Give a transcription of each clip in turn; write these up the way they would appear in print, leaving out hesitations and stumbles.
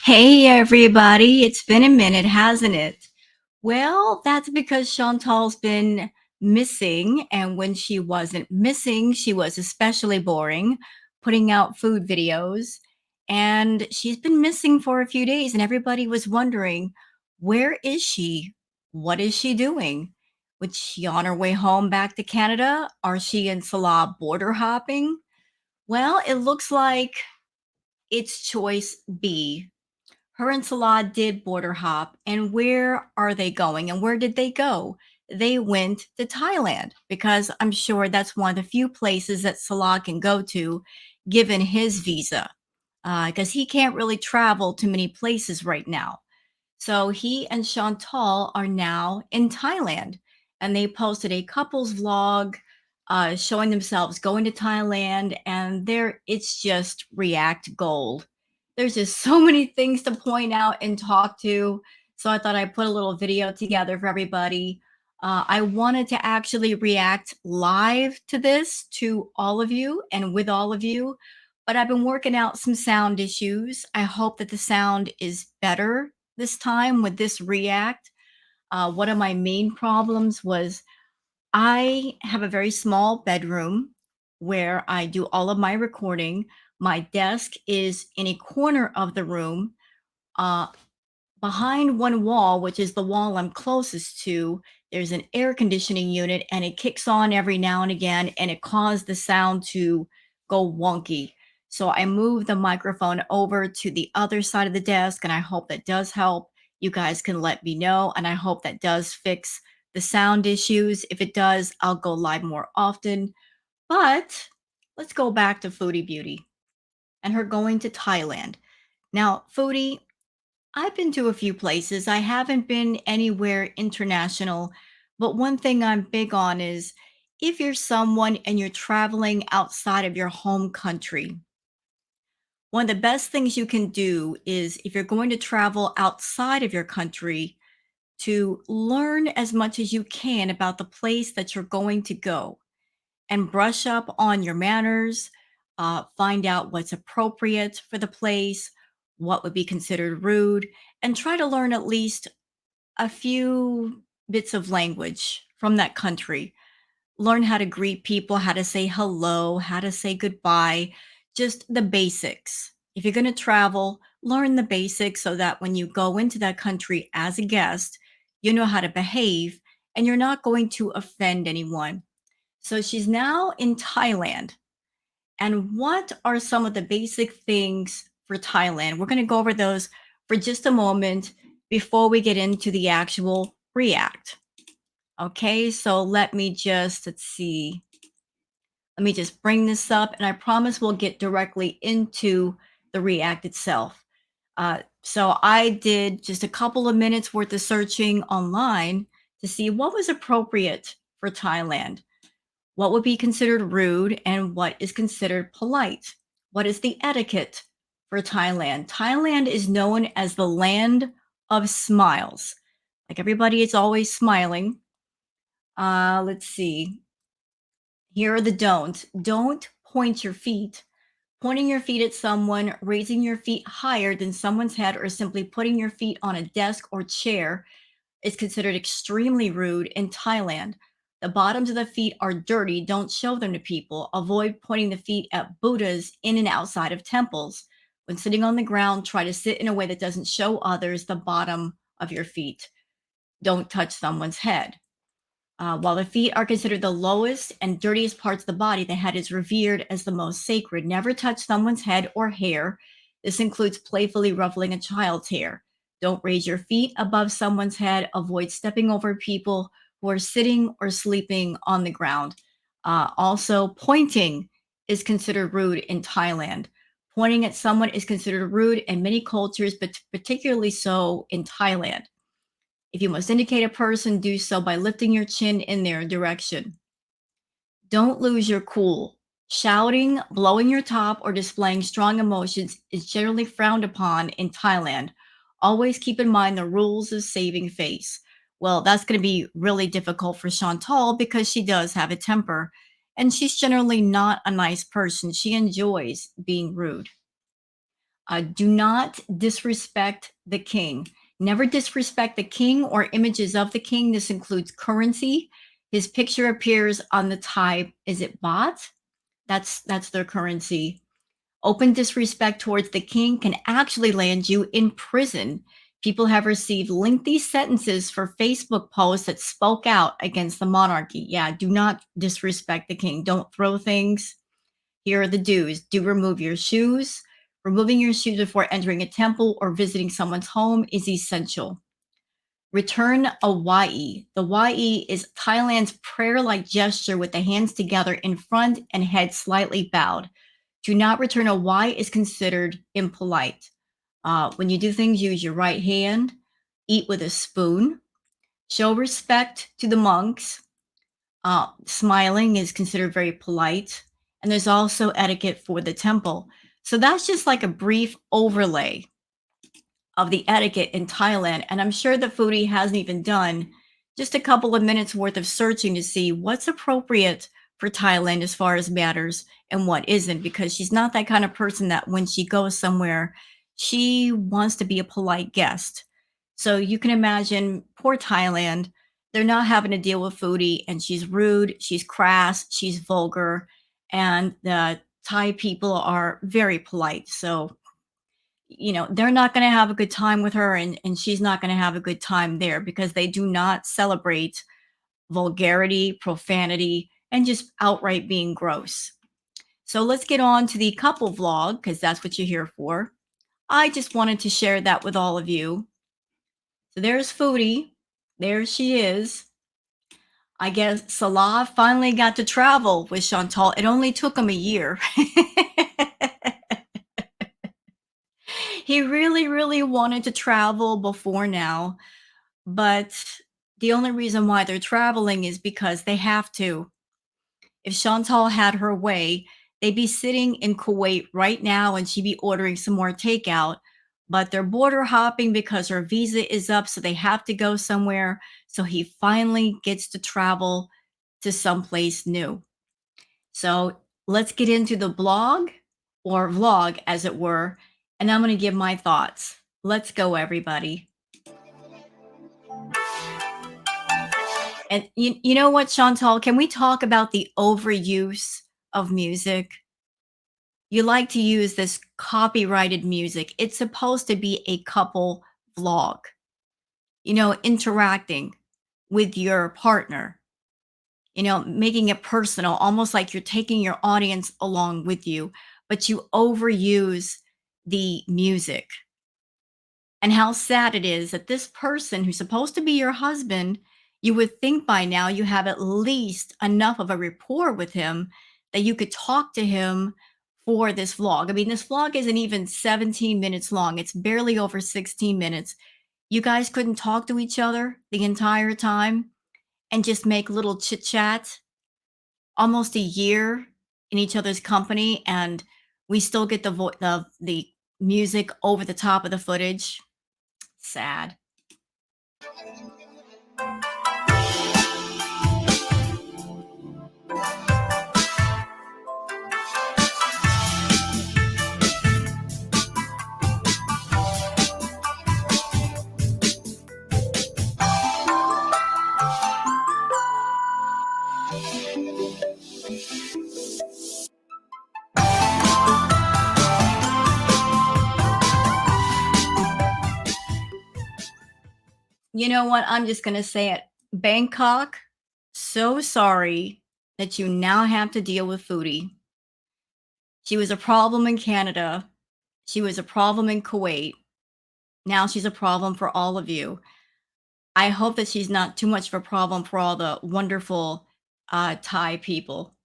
Hey everybody, it's been a minute, hasn't it? Well, that's because Chantal's been missing, and when she wasn't missing, she was especially boring, putting out food videos. And she's been missing for a few days, and everybody was wondering, where is she? What is she doing? Was she on her way home back to Canada? Are she in Salah border hopping? Well, it looks like it's choice B. Her and Salah did border hop, and where are they going and where did they go? They went to Thailand because I'm sure that's one of the few places that Salah can go to given his visa, because he can't really travel to many places right now. So he and Chantal are now in Thailand, and they posted a couples vlog showing themselves going to Thailand, and there it's just react gold. There's just so many things to point out and talk to. So I thought I'd put a little video together for everybody. I wanted to actually react live to this to all of you and with all of you, but I've been working out some sound issues. I hope that the sound is better this time with this react. One of my main problems was I have a very small bedroom where I do all of my recording. My desk is in a corner of the room. Uh, Behind one wall, which is the wall I'm closest to, there's an air conditioning unit and it kicks on every now and again and it caused the sound to go wonky. So I moved the microphone over to the other side of the desk and I hope that does help. You guys can let me know and I hope that does fix the sound issues. If it does, I'll go live more often. But let's go back to Foodie Beauty and her going to Thailand. Now, Foodie, I've been to a few places. I haven't been anywhere international, but one thing I'm big on is if you're someone and you're traveling outside of your home country, one of the best things you can do is if you're going to travel outside of your country to learn as much as you can about the place that you're going to go and brush up on your manners, find out what's appropriate for the place, what would be considered rude, and try to learn at least a few bits of language from that country. Learn how to greet people, how to say hello, how to say goodbye, just the basics. If you're going to travel, learn the basics so that when you go into that country as a guest, you know how to behave and you're not going to offend anyone. So she's now in Thailand. And what are some of the basic things for Thailand? We're going to go over those for just a moment before we get into the actual react. Okay, so let's see. Let me just bring this up, and I promise we'll get directly into the react itself. So I did just a couple of minutes worth of searching online to see what was appropriate for Thailand. What would be considered rude and what is considered polite? What is the etiquette for Thailand? Thailand is known as the land of smiles. Like everybody is always smiling. Let's see. Here are the don'ts. Don't point your feet. Pointing your feet at someone, raising your feet higher than someone's head, or simply putting your feet on a desk or chair is considered extremely rude in Thailand. The bottoms of the feet are dirty. Don't show them to people. Avoid pointing the feet at Buddhas in and outside of temples. When sitting on the ground, try to sit in a way that doesn't show others the bottom of your feet. Don't touch someone's head. While the feet are considered the lowest and dirtiest parts of the body, the head is revered as the most sacred. Never touch someone's head or hair. This includes playfully ruffling a child's hair. Don't raise your feet above someone's head. Avoid stepping over people who are sitting or sleeping on the ground. Also, pointing is considered rude in Thailand. Pointing at someone is considered rude in many cultures, but particularly so in Thailand. If you must indicate a person, do so by lifting your chin in their direction. Don't lose your cool. Shouting, blowing your top, or displaying strong emotions is generally frowned upon in Thailand. Always keep in mind the rules of saving face. Well, that's going to be really difficult for Chantal because she does have a temper and she's generally not a nice person. She enjoys being rude. Do not disrespect the king. Never disrespect the king or images of the king. This includes currency. His picture appears on the Thai. Is it baht? That's their currency. Open disrespect towards the king can actually land you in prison. People have received lengthy sentences for Facebook posts that spoke out against the monarchy. Yeah, do not disrespect the king. Don't throw things. Here are the do's. Do remove your shoes. Removing your shoes before entering a temple or visiting someone's home is essential. Return a wa'i. The wa'i is Thailand's prayer-like gesture with the hands together in front and head slightly bowed. Do not return a wa'i is considered impolite. When you do things, use your right hand. Eat with a spoon. Show respect to the monks. Smiling is considered very polite. And there's also etiquette for the temple. So that's just like a brief overlay of the etiquette in Thailand. And I'm sure the foodie hasn't even done just a couple of minutes worth of searching to see what's appropriate for Thailand as far as matters and what isn't, because she's not that kind of person that when she goes somewhere, she wants to be a polite guest. So you can imagine poor Thailand, they're not having to deal with foodie, and she's rude, she's crass, she's vulgar, and the Thai people are very polite. So they're not going to have a good time with her, and she's not going to have a good time there because they do not celebrate vulgarity, profanity, and just outright being gross. So let's get on to the couple vlog because that's what you're here for. I just wanted to share that with all of you. So there's Foodie. There she is. I guess Salah finally got to travel with Chantal. It only took him a year. He really, really wanted to travel before now, but the only reason why they're traveling is because they have to. If Chantal had her way, they'd be sitting in Kuwait right now and she'd be ordering some more takeout. But they're border hopping because her visa is up, so they have to go somewhere. So he finally gets to travel to someplace new. So let's get into the blog or vlog, as it were, and I'm going to give my thoughts. Let's go, everybody. And you know what, Chantal? Can we talk about the overuse of music? You like to use this copyrighted music. It's supposed to be a couple vlog, interacting with your partner, making it personal, almost like you're taking your audience along with you, but you overuse the music. And how sad it is that this person who's supposed to be your husband, you would think by now you have at least enough of a rapport with him that you could talk to him for this vlog. I mean, this vlog isn't even 17 minutes long. It's barely over 16 minutes. You guys couldn't talk to each other the entire time and just make little chit chat almost a year in each other's company, and we still get the music over the top of the footage. Sad. You know what? I'm just going to say it. Bangkok, so sorry that you now have to deal with Foodie. She was a problem in Canada. She was a problem in Kuwait. Now she's a problem for all of you. I hope that she's not too much of a problem for all the wonderful Thai people.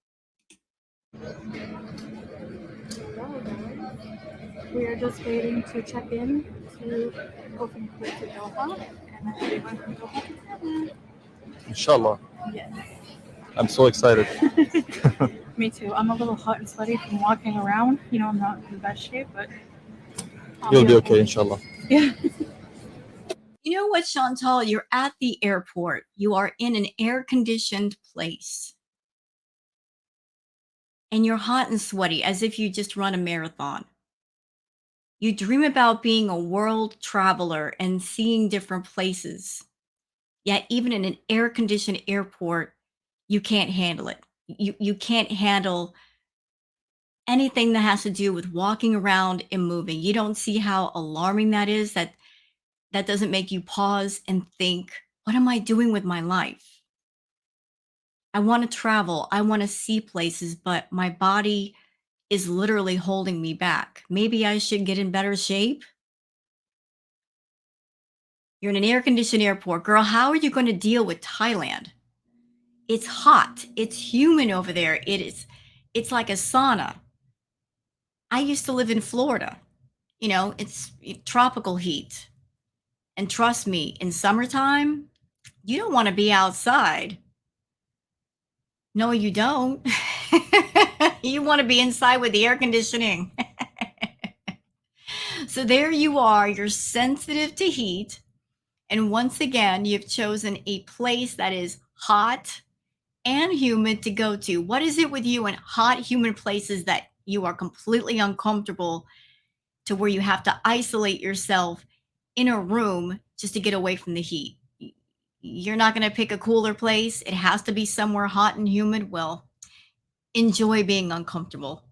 We are just waiting to check in to go from Kuwait to Doha, and then we're going from Doha to Thailand. Inshallah. Yes. I'm so excited. Me too. I'm a little hot and sweaty from walking around. I'm not in the best shape, but You'll be okay, inshallah. Yeah. You know what, Chantal? You're at the airport. You are in an air-conditioned place. And you're hot and sweaty as if you just run a marathon. You dream about being a world traveler and seeing different places. Yet, even in an air conditioned airport, you can't handle it. You can't handle anything that has to do with walking around and moving. You don't see how alarming that is, that doesn't make you pause and think, what am I doing with my life? I want to travel, I want to see places, but my body is literally holding me back. Maybe I should get in better shape. You're in an air conditioned airport. Girl, how are you going to deal with Thailand? It's hot. It's humid over there. It's like a sauna. I used to live in Florida. It's tropical heat. And trust me, in summertime, you don't want to be outside. No, you don't. You want to be inside with the air conditioning. So there you are. You're sensitive to heat. And once again, you've chosen a place that is hot and humid to go to. What is it with you in hot, humid places that you are completely uncomfortable to where you have to isolate yourself in a room just to get away from the heat? You're not going to pick a cooler place. It has to be somewhere hot and humid. Well, enjoy being uncomfortable.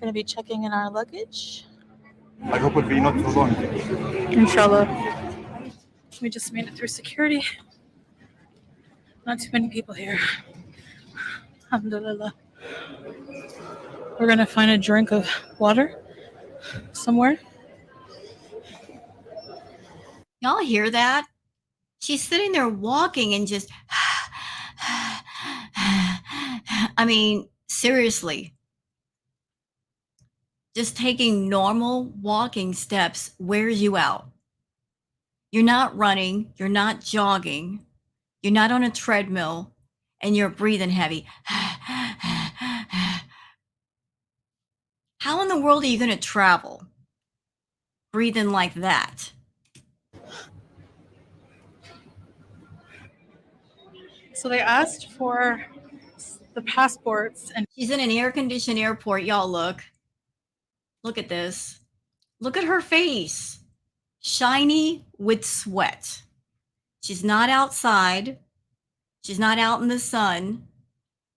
Gonna be checking in our luggage. I hope it'll be not too long. Inshallah. We just made it through security. Not too many people here. Alhamdulillah. We're gonna find a drink of water somewhere. Y'all hear that? She's sitting there walking and just, I mean, seriously. Just taking normal walking steps wears you out. You're not running, you're not jogging, you're not on a treadmill, and you're breathing heavy. How in the world are you going to travel breathing like that? So they asked for the passports, and She's in an air-conditioned airport. Y'all look. Look at this. Look at her face. Shiny with sweat. She's not outside. She's not out in the sun.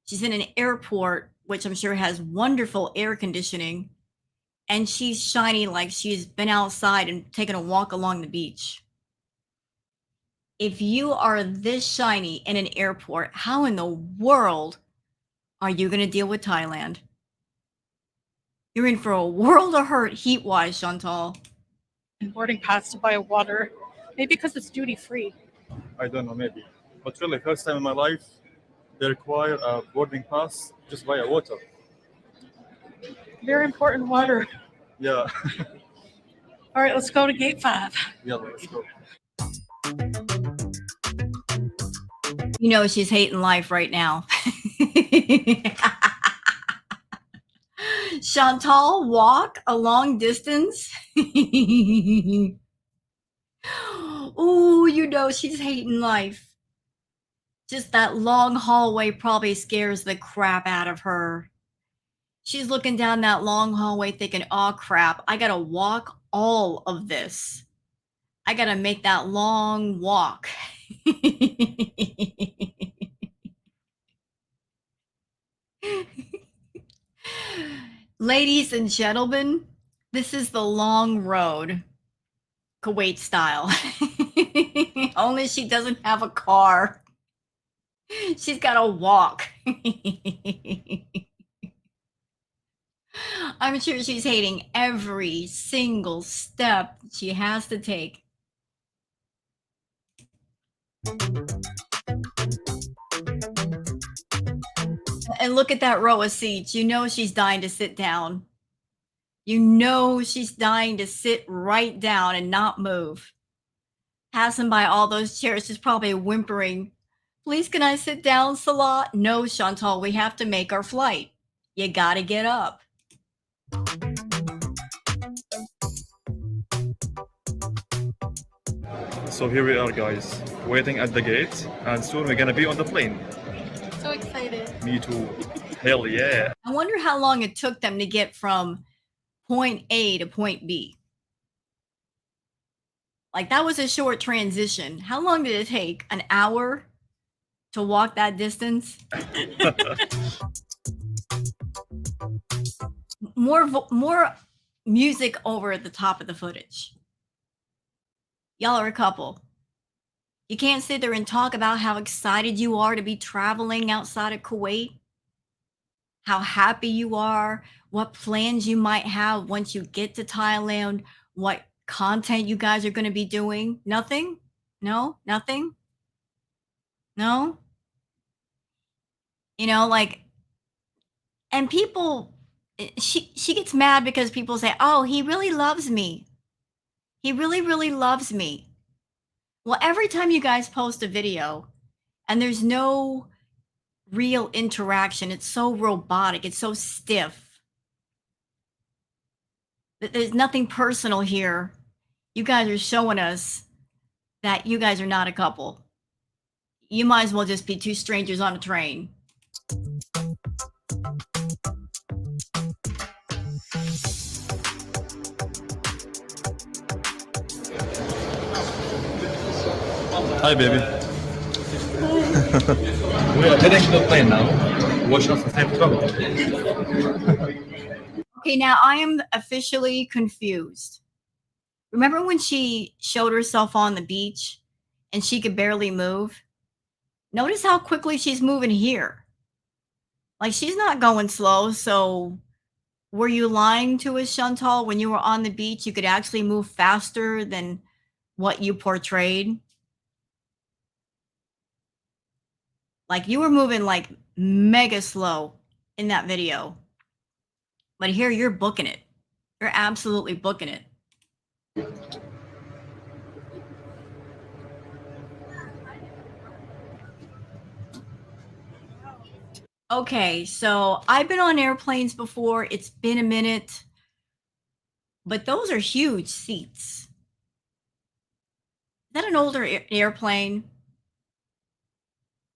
She's in an airport, which I'm sure has wonderful air conditioning. And she's shiny like she's been outside and taken a walk along the beach. If you are this shiny in an airport, how in the world are you going to deal with Thailand? You're in for a world of hurt heat-wise, Chantal. boarding pass to buy water. Maybe because it's duty free. I don't know, maybe. But really, first time in my life, they require a boarding pass just buy a water. Very important water. Yeah. All right, let's go to gate 5. Yeah, let's go. You know she's hating life right now. Chantal, walk a long distance. Oh, you know she's hating life. Just that long hallway probably scares the crap out of her. She's looking down that long hallway thinking, oh crap, I gotta walk all of this. I gotta make that long walk. Ladies and gentlemen, this is the long road, Kuwait style. Only she doesn't have a car. She's got to walk. I'm sure she's hating every single step she has to take. And look at that row of seats. You know she's dying to sit down. You know she's dying to sit right down and not move. Passing by all those chairs, she's probably whimpering, please, can I sit down, Salah? No, Chantal, we have to make our flight. You gotta get up. So here we are, guys, waiting at the gate, and soon we're gonna be on the plane. So excited. Me too. Hell yeah. I wonder how long it took them to get from point A to point B. Like, that was a short transition. How long did it take? An hour to walk that distance? More music over at the top of the footage. Y'all are a couple. You can't sit there and talk about how excited you are to be traveling outside of Kuwait, how happy you are, what plans you might have once you get to Thailand, what content you guys are going to be doing. Nothing? No? Nothing? No? Like, and people, she gets mad because people say, "Oh, he really loves me. He really, really loves me." Well, every time you guys post a video and there's no real interaction, it's so robotic, it's so stiff. There's nothing personal here. You guys are showing us that you guys are not a couple. You might as well just be two strangers on a train. Hi, baby. We are heading to the plane now. Wish us a safe travel. Okay, now I am officially confused. Remember when she showed herself on the beach and she could barely move? Notice how quickly she's moving here. Like, she's not going slow. So were you lying to us, Chantal, when you were on the beach? You could actually move faster than what you portrayed? Like, you were moving like mega slow in that video. But here you're booking it. You're absolutely booking it. Okay, so I've been on airplanes before. It's been a minute. But those are huge seats. Is that an older airplane?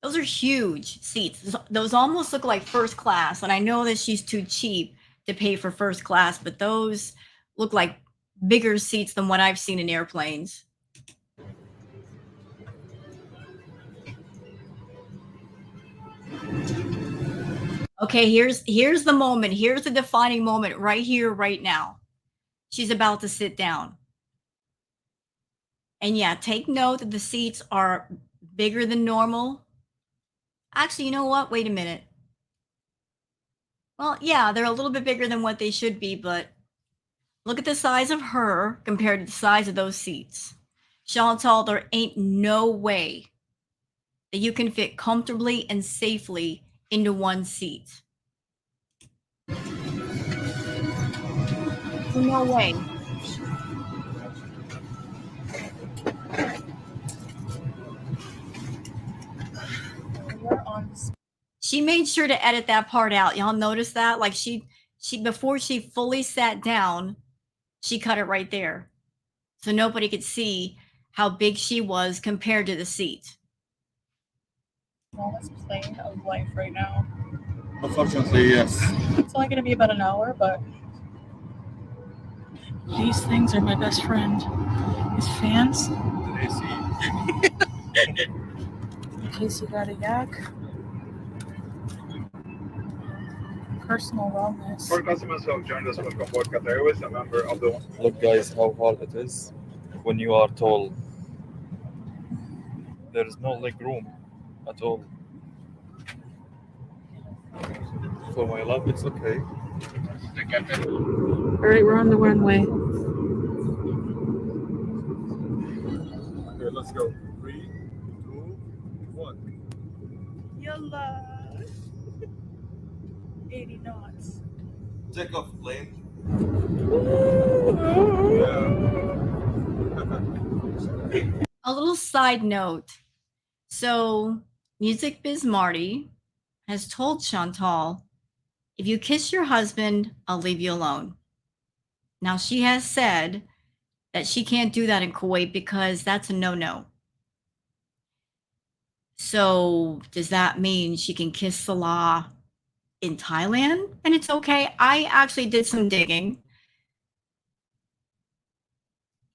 Those are huge seats. Those almost look like first class. And I know that she's too cheap to pay for first class, but those look like bigger seats than what I've seen in airplanes. Okay, here's the moment. Here's the defining moment right here, right now. She's about to sit down. And yeah, take note that the seats are bigger than normal. Actually, you know what? Wait a minute. Well, yeah, they're a little bit bigger than what they should be, but look at the size of her compared to the size of those seats. Chantal, there ain't no way that you can fit comfortably and safely into one seat. No way. We're on. She made sure to edit that part out. Y'all notice that? Like, she before she fully sat down, she cut it right there. So nobody could see how big she was compared to the seat. Smallest plane of life right now. Unfortunately, yes. It's only going to be about an hour, but these things are my best friend. These fans. In case you got a yak. Personal wellness. For customers who have joined us, welcome aboard Qatar Airways, a member of the. Look, guys, how hard it is when you are tall. There is no leg room at all. For my love, it's okay. All right, we're on the runway. Okay, let's go. 3, 2, 1. Yalla. 80 knots. Take off plane. A little side note. So, Music Biz Marty has told Chantal, if you kiss your husband, I'll leave you alone. Now, she has said that she can't do that in Kuwait because that's a no-no. So, does that mean she can kiss Salah in Thailand and it's okay? I actually did some digging.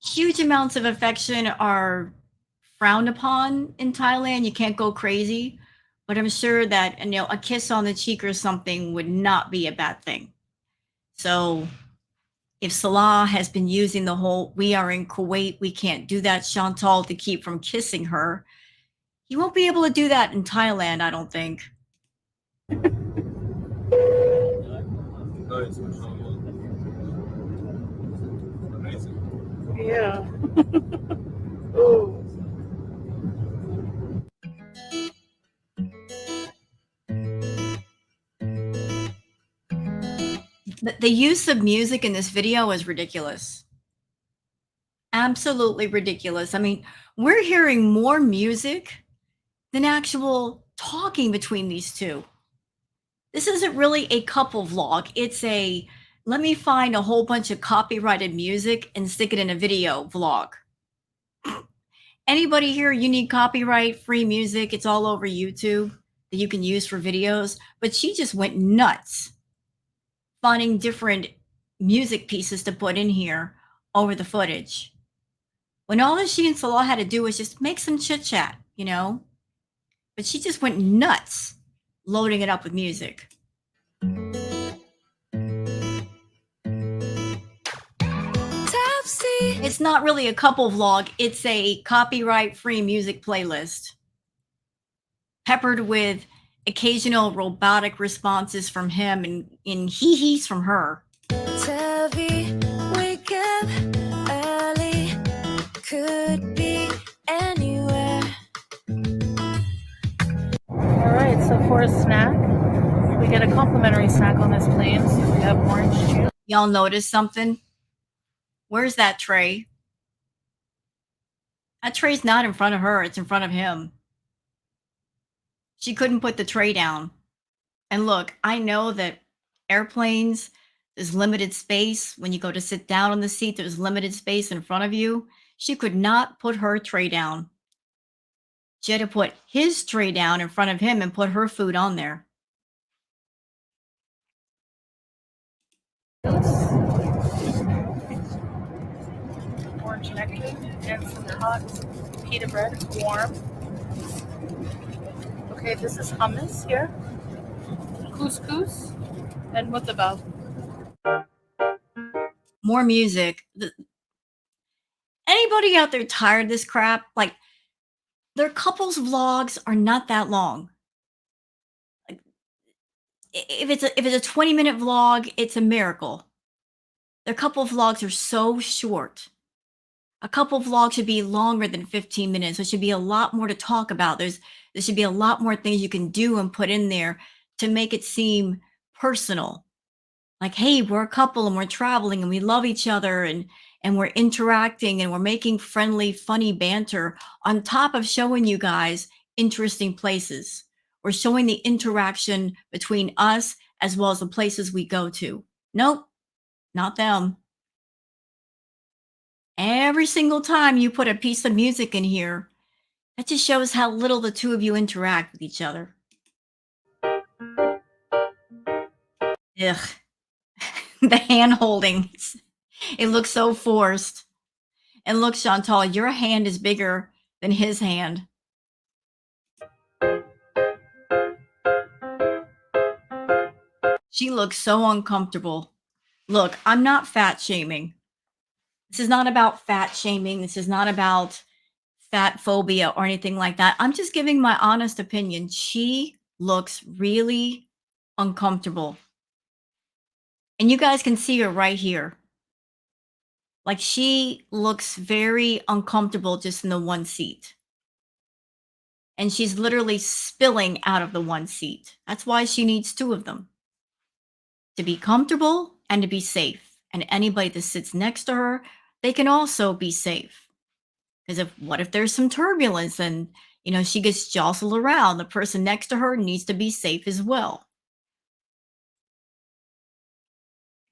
Huge amounts of affection are frowned upon in Thailand. You can't go crazy, but I'm sure that a kiss on the cheek or something would not be a bad thing. So if Salah has been using the whole "we are in Kuwait, we can't do that" Chantal to keep from kissing her, he won't be able to do that in Thailand, I don't think. Nice, mashallah. Amazing. Yeah. Oh. The use of music in this video is ridiculous. Absolutely ridiculous. I mean, we're hearing more music than actual talking between these two. This isn't really a couple vlog. It's a let me find a whole bunch of copyrighted music and stick it in a video vlog. Anybody here, you need copyright free music. It's all over YouTube that you can use for videos. But she just went nuts finding different music pieces to put in here over the footage. When all that she and Salah had to do was just make some chit chat, But she just went nuts loading it up with music. It's not really a couple vlog. It's a copyright-free music playlist peppered with occasional robotic responses from him and in hee-hees from her. Wake up early, could be anywhere. All right, so for a snack, we get a complimentary snack on this plane. So we have orange juice. Y'all notice something? Where's that tray? That tray's not in front of her. It's in front of him. She couldn't put the tray down. And look, I know that airplanes, there's limited space. When you go to sit down on the seat, there's limited space in front of you. She could not put her tray down. She had to put his tray down in front of him and put her food on there. Orange nectar and some hot pita bread, warm. Okay, this is hummus here, couscous, and what's about? More music. Anybody out there tired of this crap? Like, their couples vlogs are not that long. Like, if it's a 20-minute vlog, it's a miracle. Their couple vlogs are so short. A couple vlogs should be longer than 15 minutes. There should be a lot more to talk about. There should be a lot more things you can do and put in there to make it seem personal. Like, hey, we're a couple and we're traveling and we love each other and we're interacting and we're making friendly, funny banter on top of showing you guys interesting places. We're showing the interaction between us as well as the places we go to. Nope, not them. Every single time you put a piece of music in here, that just shows how little the two of you interact with each other. Ugh. The hand holding. It looks so forced. And look, Chantal, your hand is bigger than his hand. She looks so uncomfortable. Look, I'm not fat shaming. This is not about fat shaming. This is not about fat phobia or anything like that. I'm just giving my honest opinion. She looks really uncomfortable. And you guys can see her right here. Like, she looks very uncomfortable just in the one seat. And she's literally spilling out of the one seat. That's why she needs two of them. To be comfortable and to be safe. And anybody that sits next to her, they can also be safe. Because what if there's some turbulence and, she gets jostled around? The person next to her needs to be safe as well.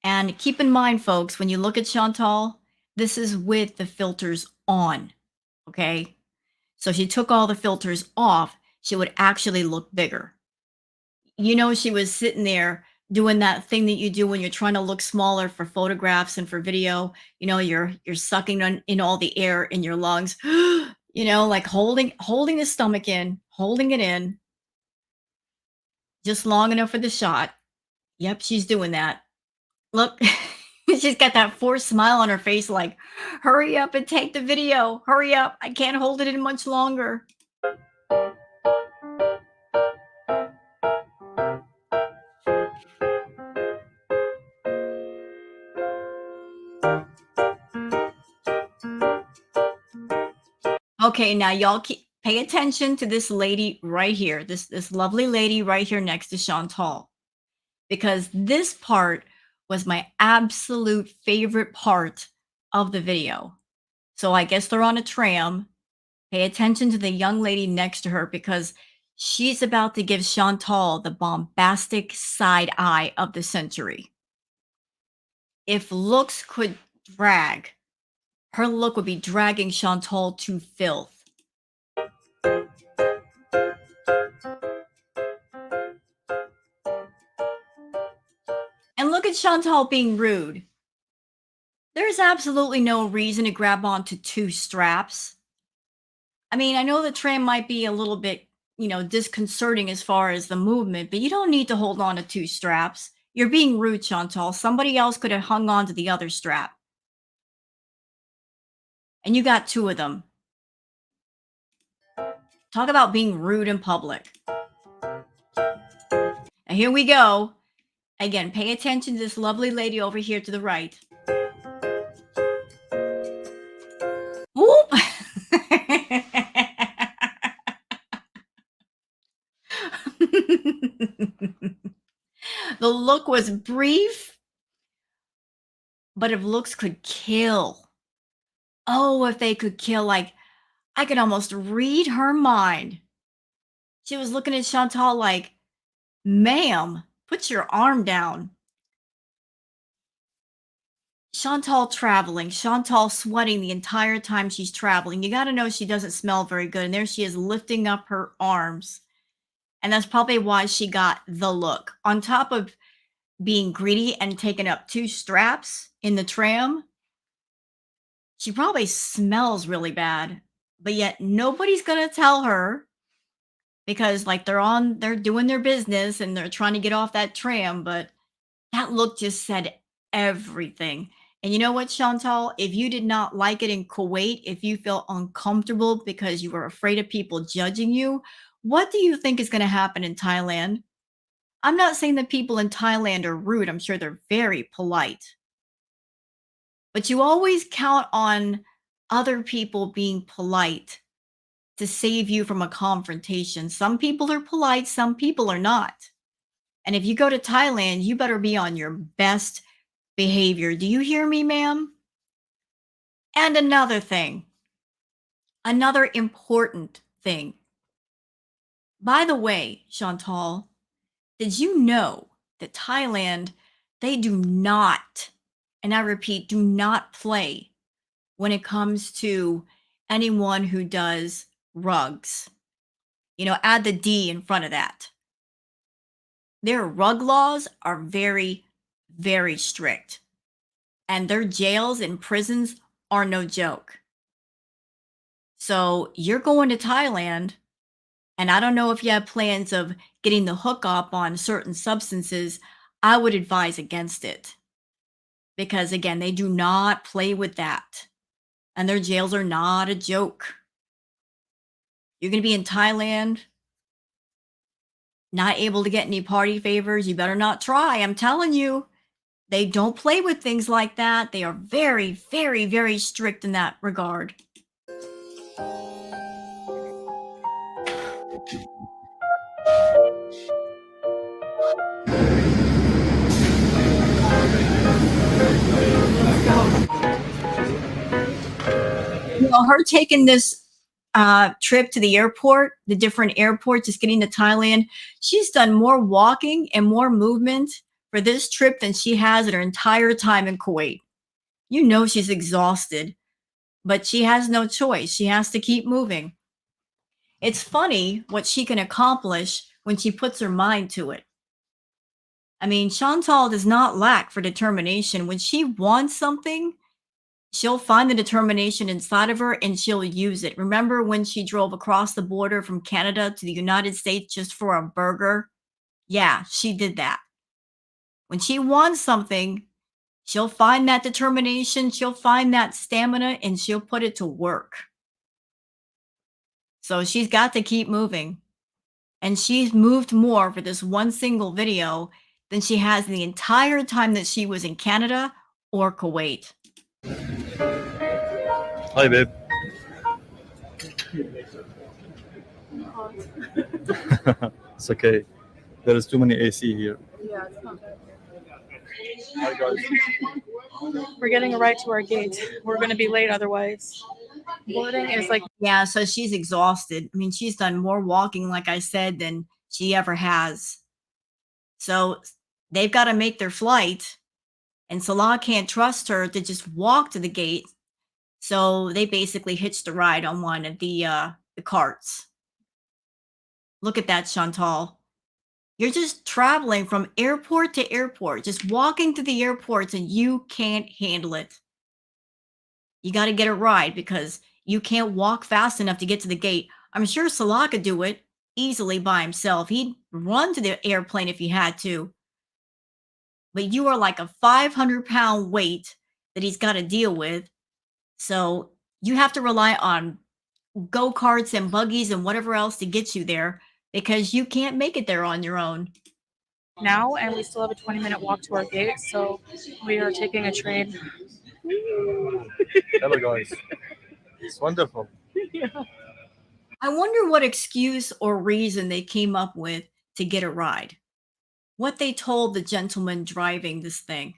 And keep in mind, folks, when you look at Chantal, this is with the filters on, okay? So if she took all the filters off, she would actually look bigger. She was sitting there doing that thing that you do when you're trying to look smaller for photographs and for video. You're sucking in all the air in your lungs, like holding the stomach in, holding it in just long enough for the shot. Yep, she's doing that. Look, she's got that forced smile on her face, like, hurry up and take the video. Hurry up. I can't hold it in much longer. Okay, now y'all pay attention to this lady right here. This lovely lady right here next to Chantal. Because this part was my absolute favorite part of the video. So I guess they're on a tram. Pay attention to the young lady next to her because she's about to give Chantal the bombastic side eye of the century. If looks could drag, her look would be dragging Chantal to filth. And look at Chantal being rude. There's absolutely no reason to grab onto 2 straps. I mean, I know the tram might be a little bit, disconcerting as far as the movement, but you don't need to hold on to 2 straps. You're being rude, Chantal. Somebody else could have hung on to the other strap. And you got 2 of them. Talk about being rude in public. And here we go. Again, pay attention to this lovely lady over here to the right. Whoop! The look was brief, but if looks could kill. Oh, if they could kill, like, I could almost read her mind. She was looking at Chantal like, ma'am, put your arm down. Chantal traveling, Chantal sweating the entire time she's traveling. You got to know she doesn't smell very good. And there she is lifting up her arms. And that's probably why she got the look. On top of being greedy and taking up 2 straps in the tram, she probably smells really bad. But yet nobody's going to tell her because like they're doing their business and they're trying to get off that tram. But that look just said everything. And you know what, Chantal? If you did not like it in Kuwait, if you feel uncomfortable because you were afraid of people judging you, what do you think is going to happen in Thailand? I'm not saying that people in Thailand are rude. I'm sure they're very polite. But you always count on other people being polite to save you from a confrontation. Some people are polite, some people are not. And if you go to Thailand, you better be on your best behavior. Do you hear me, ma'am? And another thing, another important thing. By the way, Chantal, did you know that Thailand, they do not, and I repeat, do not play when it comes to anyone who does rugs? Add the D in front of that. Their rug laws are very, very strict. And their jails and prisons are no joke. So you're going to Thailand, and I don't know if you have plans of getting the hookup on certain substances. I would advise against it. Because again, they do not play with that. And their jails are not a joke. You're going to be in Thailand, not able to get any party favors. You better not try. I'm telling you, they don't play with things like that. They are very, very, very strict in that regard. Her taking this trip to the airport, the different airports, just getting to Thailand, she's done more walking and more movement for this trip than she has in her entire time in Kuwait. She's exhausted, but she has no choice. She has to keep moving. It's funny what she can accomplish when she puts her mind to it. I mean, Chantal does not lack for determination. When she wants something, she'll find the determination inside of her and she'll use it. Remember when she drove across the border from Canada to the United States just for a burger? Yeah, she did that. When she wants something, she'll find that determination, she'll find that stamina, and she'll put it to work. So she's got to keep moving. And she's moved more for this one single video than she has the entire time that she was in Canada or Kuwait. Hi, babe. It's okay. There is too many AC here. Yeah, it's not bad. Hi, guys. We're getting a ride to our gate. We're going to be late otherwise. Boarding is like, Yeah, so she's exhausted. I mean, she's done more walking, like I said, than she ever has. So they've got to make their flight, and Salah can't trust her to just walk to the gate. So they basically hitched a ride on one of the carts. Look at that, Chantal. You're just traveling from airport to airport, just walking to the airports, and you can't handle it. You got to get a ride because you can't walk fast enough to get to the gate. I'm sure Salah could do it easily by himself. He'd run to the airplane if he had to. But you are like a 500-pound weight that he's got to deal with. So you have to rely on go-karts and buggies and whatever else to get you there because you can't make it there on your own. now, and we still have a 20-minute walk to our gate, so we are taking a train. Hello, guys. It's wonderful. I wonder what excuse or reason they came up with to get a ride. What they told the gentleman driving this thing.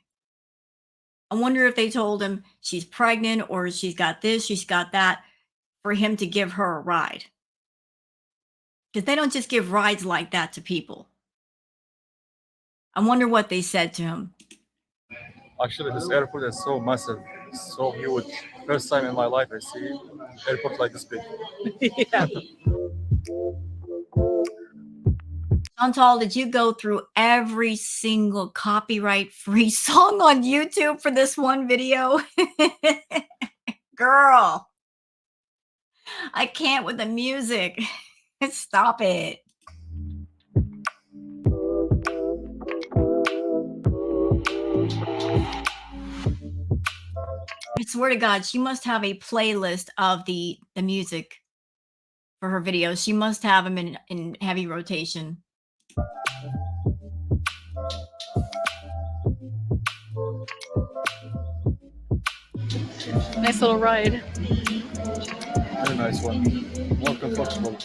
I wonder if they told him she's pregnant or she's got this, she's got that, for him to give her a ride. Because they don't just give rides like that to people. I wonder what they said to him. Actually, this airport is so massive, so huge. First time in my life I see airport like this big. Yeah. Chantal, did you go through every single copyright-free song on YouTube for this one video? Girl, I can't with the music. Stop it. I swear to God, she must have a playlist of the music for her videos. She must have them in heavy rotation. Nice little ride. Very nice one. More comfortable.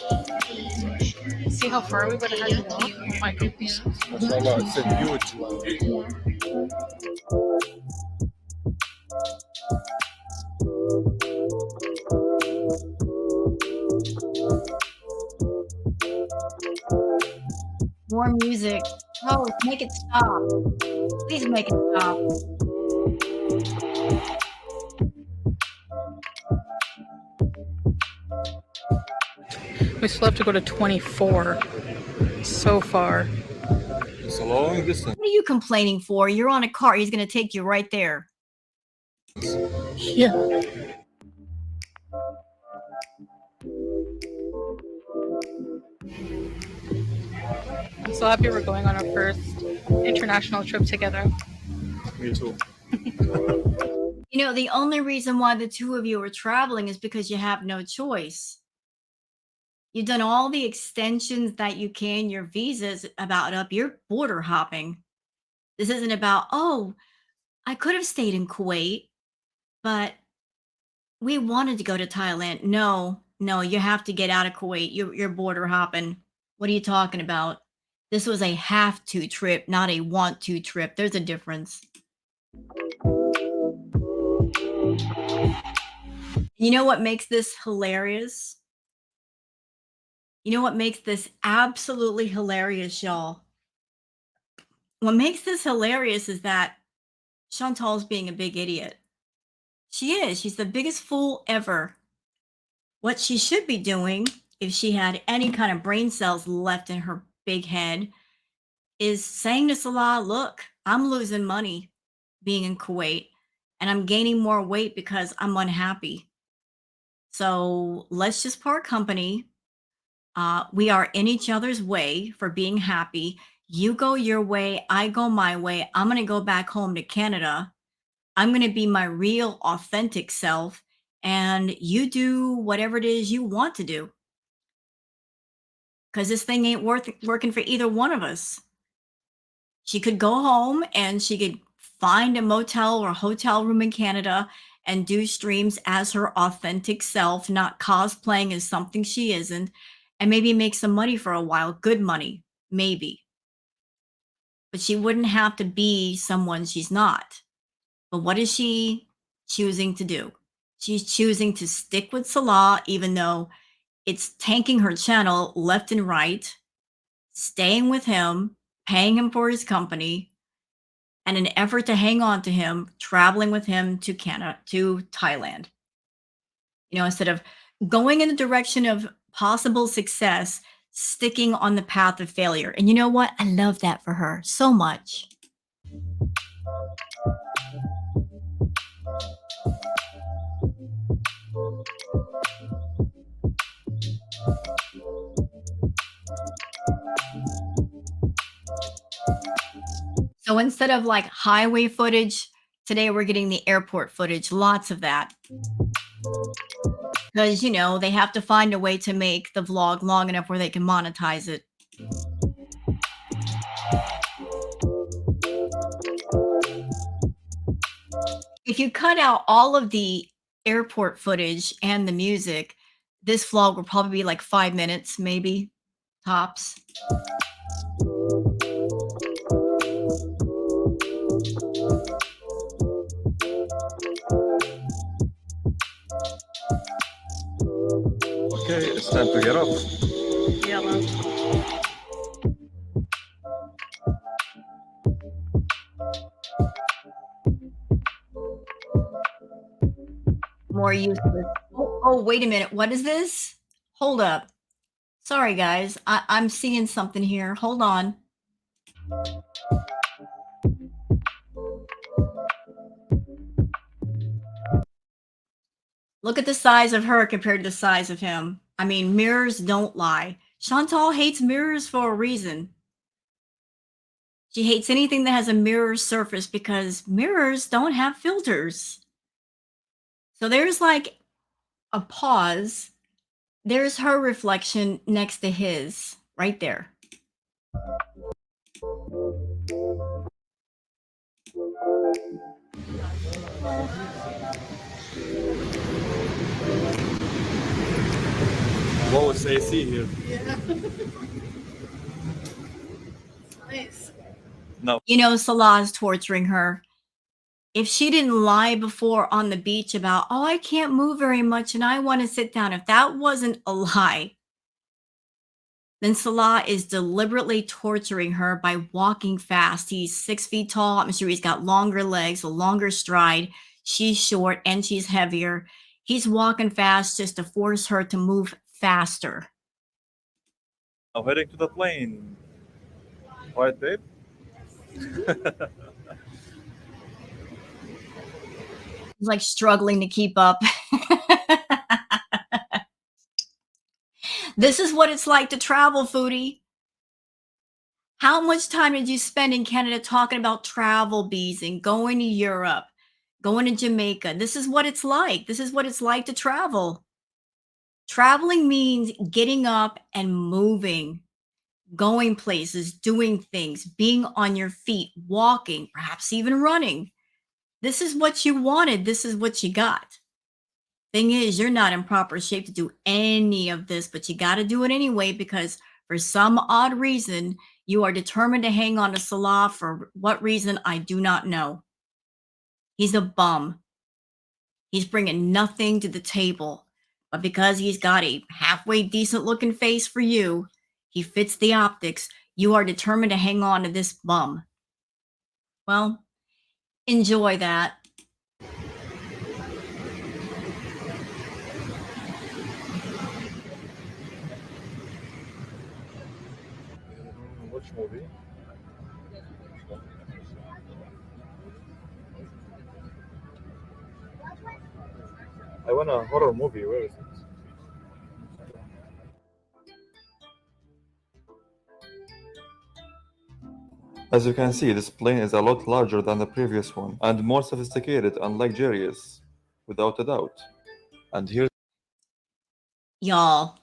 See how far we would have had to walk? Oh my goodness. MashaAllah, it's a huge one. More music. Oh, make it stop. Please make it stop. We still have to go to 24. So far. It's a long distance. What are you complaining for? You're on a car. He's going to take you right there. Yeah. I'm so happy we're going on our first international trip together. Me too. You know, the only reason why the two of you are traveling is because you have no choice. You've done all the extensions that you can. Your visa's about up. You're border hopping. This isn't about, oh, I could have stayed in Kuwait, but we wanted to go to Thailand. No, you have to get out of Kuwait. You're border hopping. What are you talking about? This was a have to trip, not a want to trip. There's a difference. You know what makes this hilarious? You know what makes this absolutely hilarious, y'all? What makes this hilarious is that Chantal's being a big idiot. She is. She's the biggest fool ever. What she should be doing, if she had any kind of brain cells left in her big head, is saying to Salah, look, I'm losing money being in Kuwait and I'm gaining more weight because I'm unhappy. So let's just part company. We are in each other's way for being happy. You go your way, I go my way. I'm going to go back home to Canada. I'm going to be my real, authentic self. And you do whatever it is you want to do. Because this thing ain't worth working for either one of us. She could go home and she could find a motel or hotel room in Canada and do streams as her authentic self, not cosplaying as something she isn't, and maybe make some money for a while, good money, maybe. But she wouldn't have to be someone she's not. But what is she choosing to do? She's choosing to stick with Salah, even though it's tanking her channel left and right, staying with him, paying him for his company, and an effort to hang on to him, traveling with him to Canada, to Thailand. Instead of going in the direction of possible success, sticking on the path of failure. And you know what? I love that for her so much. So instead of like highway footage, today we're getting the airport footage, lots of that. Because, they have to find a way to make the vlog long enough where they can monetize it. If you cut out all of the airport footage and the music, this vlog will probably be like 5 minutes, maybe, tops. Okay, it's time to get up. Yeah, well, More useless. Oh, wait a minute. What is this? Hold up. Sorry, guys. I'm seeing something here. Hold on. Look at the size of her compared to the size of him. I mean, mirrors don't lie. Chantal hates mirrors for a reason. She hates anything that has a mirror surface because mirrors don't have filters. So there's like a pause. There's her reflection next to his, right there. What was AC here? nice. Salah's torturing her. If she didn't lie before on the beach about, oh, I can't move very much and I want to sit down, if that wasn't a lie, then Salah is deliberately torturing her by walking fast. He's 6 feet tall. I'm sure he's got longer legs, a longer stride. She's short and she's heavier. He's walking fast just to force her to move faster. Now heading to the plane. Right, babe? He's like struggling to keep up. This is what it's like to travel, foodie. How much time did you spend in Canada talking about travel bees and going to Europe, going to Jamaica? This is what it's like. This is what it's like to travel. Traveling means getting up and moving, going places, doing things, being on your feet, walking, perhaps even running. This is what you wanted. This is what you got. Thing is, you're not in proper shape to do any of this, but you got to do it anyway because for some odd reason, you are determined to hang on to Salah. For what reason, I do not know. He's a bum. He's bringing nothing to the table. But because he's got a halfway decent looking face for you, he fits the optics, you are determined to hang on to this bum. Well, enjoy that. Which movie? I want a horror movie. Where is it? As you can see, this plane is a lot larger than the previous one and more sophisticated and luxurious, without a doubt. And here's Y'all,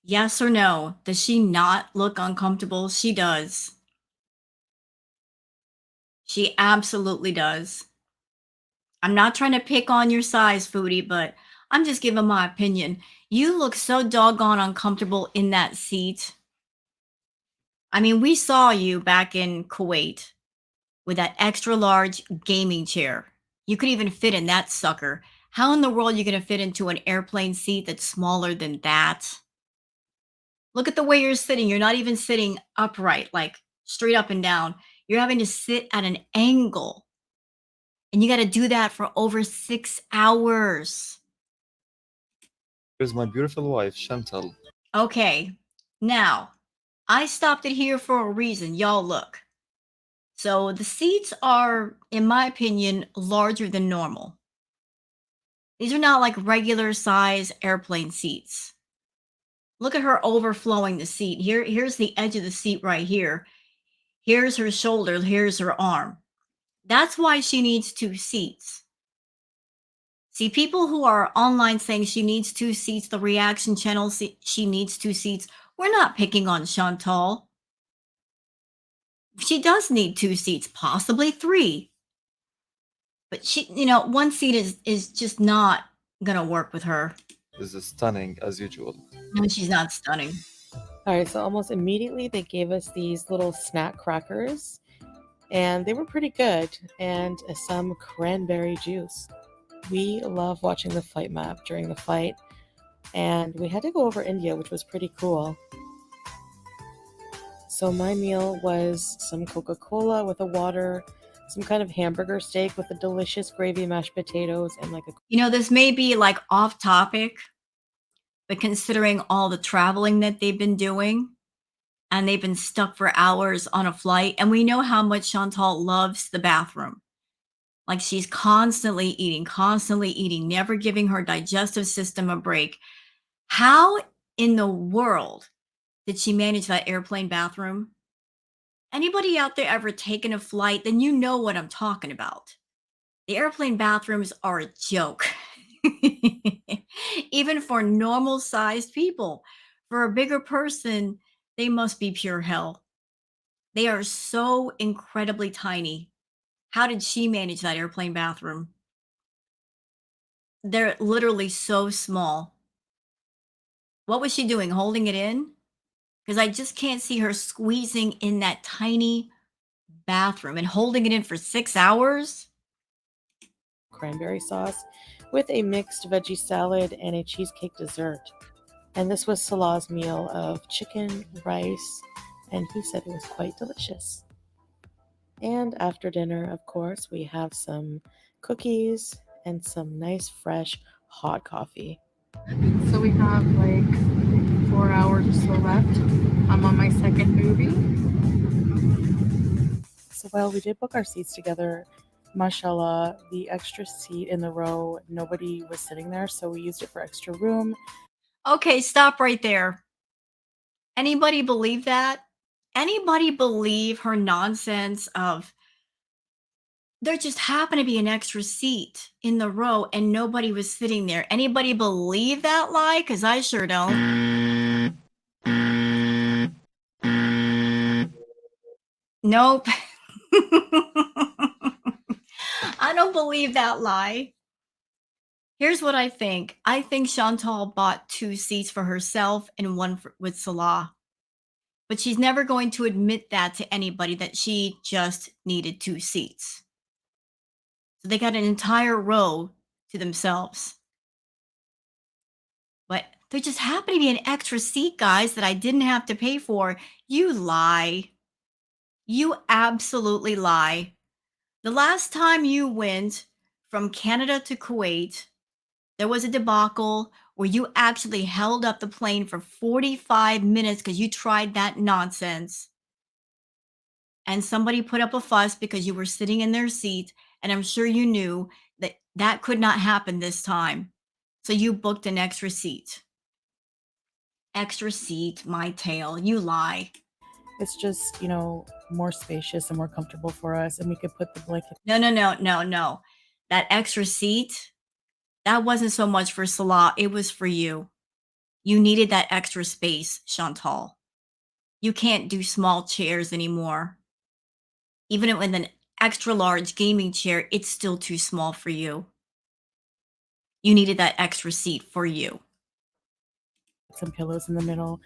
yes or no? Does she not look uncomfortable? She does. She absolutely does. I'm not trying to pick on your size, foodie, but I'm just giving my opinion. You look so doggone uncomfortable in that seat. I mean, we saw you back in Kuwait with that extra large gaming chair. You could even fit in that sucker. How in the world are you going to fit into an airplane seat that's smaller than that? Look at the way you're sitting. You're not even sitting upright, like straight up and down. You're having to sit at an angle. And you got to do that for over 6 hours. my beautiful wife, Chantal. Okay. Now, I stopped it here for a reason. Y'all look. So the seats are, in my opinion, larger than normal. These are not like regular size airplane seats. Look at her overflowing the seat. Here's the edge of the seat right here. Here's her shoulder. Here's her arm. That's why she needs 2 seats. See, people who are online saying she needs 2 seats, the reaction channel, she needs 2 seats. We're not picking on Chantal. She does need 2 seats, possibly 3. But she, 1 seat is just not gonna work with her. This is stunning as usual. And she's not stunning. All right, so almost immediately they gave us these little snack crackers, and they were pretty good, and some cranberry juice. We love watching the flight map during the flight, and we had to go over India, which was pretty cool. So my meal was some Coca-Cola with a water, some kind of hamburger steak with a delicious gravy, mashed potatoes, and like a This may be like off topic, but considering all the traveling that they've been doing, and they've been stuck for hours on a flight, and we know how much Chantal loves the bathroom. Like she's constantly eating, never giving her digestive system a break. How in the world did she manage that airplane bathroom? Anybody out there ever taken a flight, then you know what I'm talking about. The airplane bathrooms are a joke. Even for normal sized people. For a bigger person, they must be pure hell. They are so incredibly tiny. How did she manage that airplane bathroom? They're literally so small. What was she doing? Holding it in? Because I just can't see her squeezing in that tiny bathroom and holding it in for 6 hours. cranberry sauce with a mixed veggie salad and a cheesecake dessert. And this was Salah's meal of chicken, rice, and he said it was quite delicious. And after dinner, of course, we have some cookies and some nice fresh hot coffee. So we have like 4 hours or so left. I'm on my second movie. So while we did book our seats together, mashallah, the extra seat in the row, nobody was sitting there, so we used it for extra room. Okay, stop right there. Anybody believe that? Anybody believe her nonsense of there just happened to be an extra seat in the row and nobody was sitting there? Anybody believe that lie? Because I sure don't. Nope. I don't believe that lie. Here's what I think. I think Chantal bought 2 seats for herself and one with Salah. But she's never going to admit that to anybody that she just needed 2 seats. So they got an entire row to themselves. But there just happened to be an extra seat, guys, that I didn't have to pay for. You lie. You absolutely lie. The last time you went from Canada to Kuwait, there was a debacle where you actually held up the plane for 45 minutes because you tried that nonsense. And somebody put up a fuss because you were sitting in their seat. And I'm sure you knew That could not happen this time. So you booked an extra seat. Extra seat, my tail. You lie. It's just, more spacious and more comfortable for us, and we could put the blanket. No. That extra seat, that wasn't so much for Salah. It was for you. You needed that extra space, Chantal. You can't do small chairs anymore. Even with an extra large gaming chair, it's still too small for you. You needed that extra seat for you. Some pillows in the middle,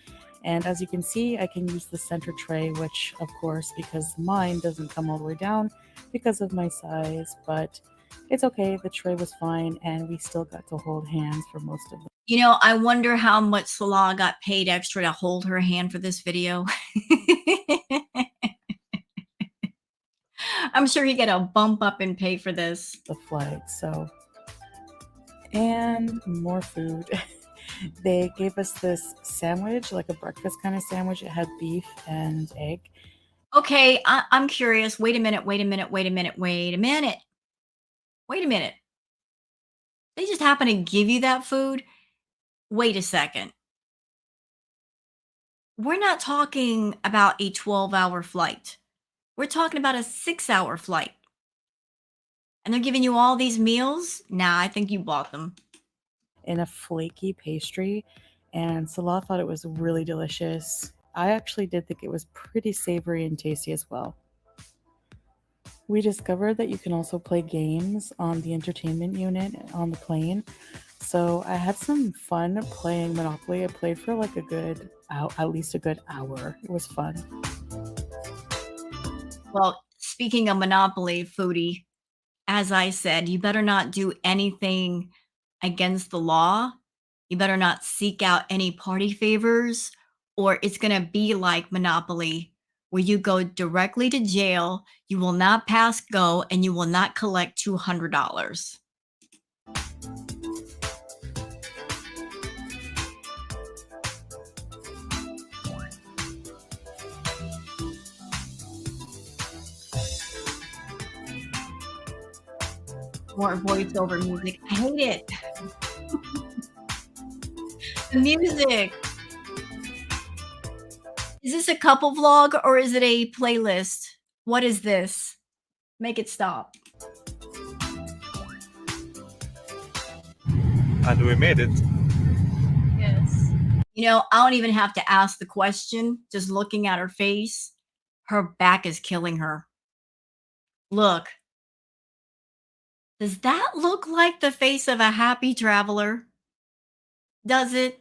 and as you can see, I can use the center tray, which of course, because mine doesn't come all the way down because of my size, but it's okay. The tray was fine, and we still got to hold hands for most of the. I wonder how much Salah got paid extra to hold her hand for this video. I'm sure he got a bump up in pay for this. The flight. And more food. They gave us this sandwich, like a breakfast kind of sandwich. It had beef and egg. Okay, I'm curious. Wait a minute. They just happen to give you that food? Wait a second. We're not talking about a 12-hour flight. We're talking about a 6-hour flight. And they're giving you all these meals? Nah, I think you bought them. In a flaky pastry, and Salah thought it was really delicious. I actually did think it was pretty savory and tasty as well. We discovered that you can also play games on the entertainment unit on the plane. So I had some fun playing Monopoly. I played for like at least a good hour. It was fun. Well, speaking of Monopoly, foodie, as I said, you better not do anything against the law. You better not seek out any party favors, or it's going to be like Monopoly, where you go directly to jail. You will not pass go, and you will not collect $200. More voiceover music. I hate it. The music. Is this a couple vlog or is it a playlist? What is this? Make it stop. And we made it. Yes. I don't even have to ask the question. Just looking at her face, her back is killing her. Look. Does that look like the face of a happy traveler? Does it?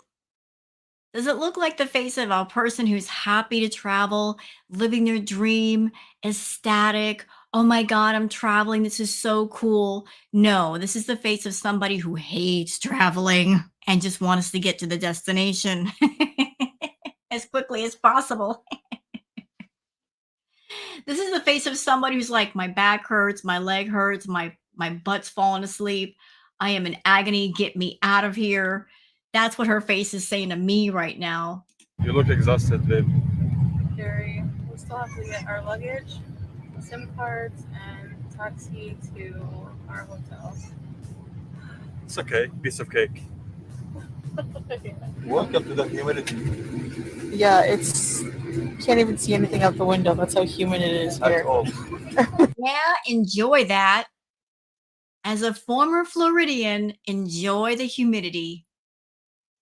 Does it look like the face of a person who's happy to travel, living their dream, ecstatic? Oh my God, I'm traveling. This is so cool. No, this is the face of somebody who hates traveling and just wants to get to the destination as quickly as possible. This is the face of somebody who's like, my back hurts, my leg hurts, my butt's falling asleep. I am in agony. Get me out of here. That's what her face is saying to me right now. You look exhausted, babe. Very. We still have to get our luggage, SIM cards, and taxi to our hotel. It's okay. Piece of cake. Welcome to the humidity. Yeah, can't even see anything out the window. That's how humid it is At here. all. Yeah, enjoy that. As a former Floridian, enjoy the humidity.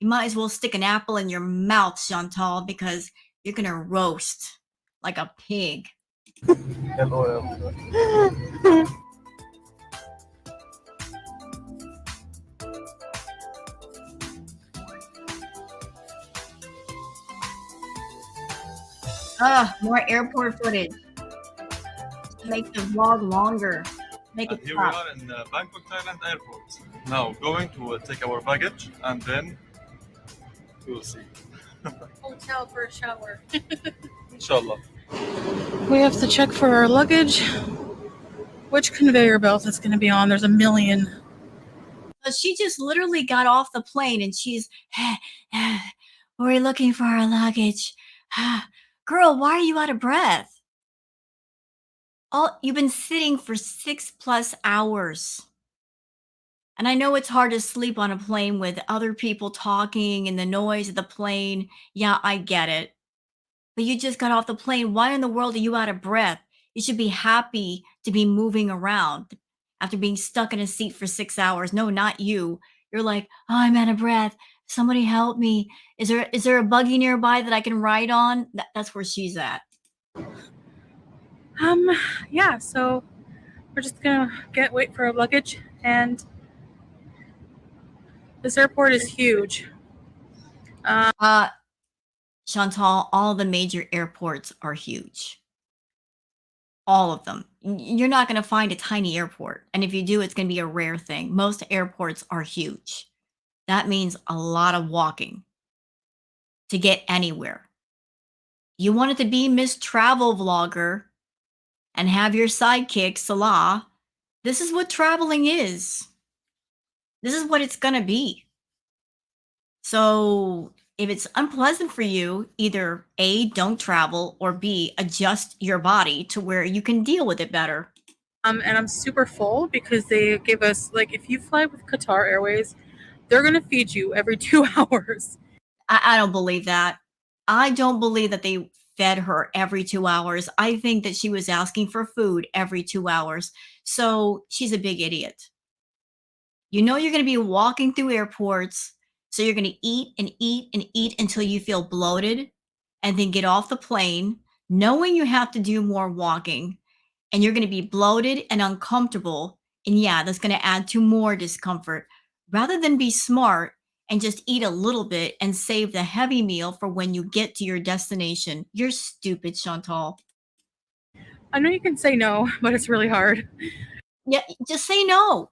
You might as well stick an apple in your mouth, Chantal, because you're going to roast like a pig. LOL. More airport footage. To make the vlog longer. Make And it here we stop. are in Bangkok, Thailand airport. Now going to take our baggage and then we will see. Hotel for a shower. Inshallah. We have to check for our luggage. Which conveyor belt it's going to be on? There's a million. She just literally got off the plane and she's, we're looking for our luggage. Girl, why are you out of breath? You've been sitting for 6+ hours. And I know it's hard to sleep on a plane with other people talking and the noise of the plane. Yeah, I get it. But you just got off the plane. Why in the world are you out of breath? You should be happy to be moving around after being stuck in a seat for 6 hours. No, not you. You're like, oh, I'm out of breath. Somebody help me. Is there a buggy nearby that I can ride on? That's where she's at. Yeah, so we're just gonna wait for our luggage, and this airport is huge. Chantal, all the major airports are huge. All of them. You're not going to find a tiny airport. And if you do, it's going to be a rare thing. Most airports are huge. That means a lot of walking to get anywhere. You wanted to be Miss Travel Vlogger and have your sidekick, Salah. This is what traveling is. This is what it's going to be. So if it's unpleasant for you, either A, don't travel, or B, adjust your body to where you can deal with it better. And I'm super full because they give us, like, if you fly with Qatar Airways, they're gonna feed you every 2 hours. I don't believe that. I don't believe that they fed her every 2 hours. I think that she was asking for food every 2 hours. So she's a big idiot. You know you're going to be walking through airports, so you're going to eat and eat and eat until you feel bloated and then get off the plane, knowing you have to do more walking, and you're going to be bloated and uncomfortable. And yeah, that's going to add to more discomfort. Rather than be smart and just eat a little bit and save the heavy meal for when you get to your destination. You're stupid, Chantal. I know you can say no, but it's really hard. Yeah, just say no.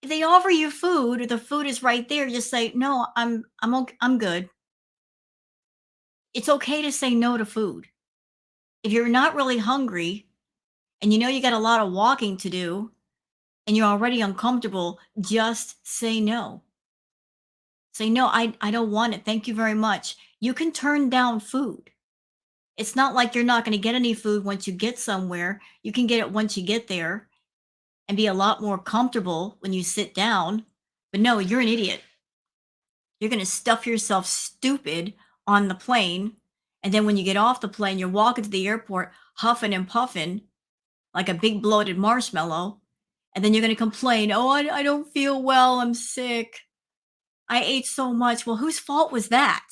If they offer you food or the food is right there, just say no. I'm good. It's okay to say no to food. If you're not really hungry and you know you got a lot of walking to do and you're already uncomfortable, just say no. Say no, I don't want it. Thank you very much. You can turn down food. It's not like you're not going to get any food once you get somewhere. You can get it once you get there and be a lot more comfortable when you sit down. But no, you're an idiot. You're going to stuff yourself stupid on the plane. And then when you get off the plane, you're walking to the airport huffing and puffing like a big bloated marshmallow. And then you're going to complain, oh, I don't feel well. I'm sick. I ate so much. Well, whose fault was that?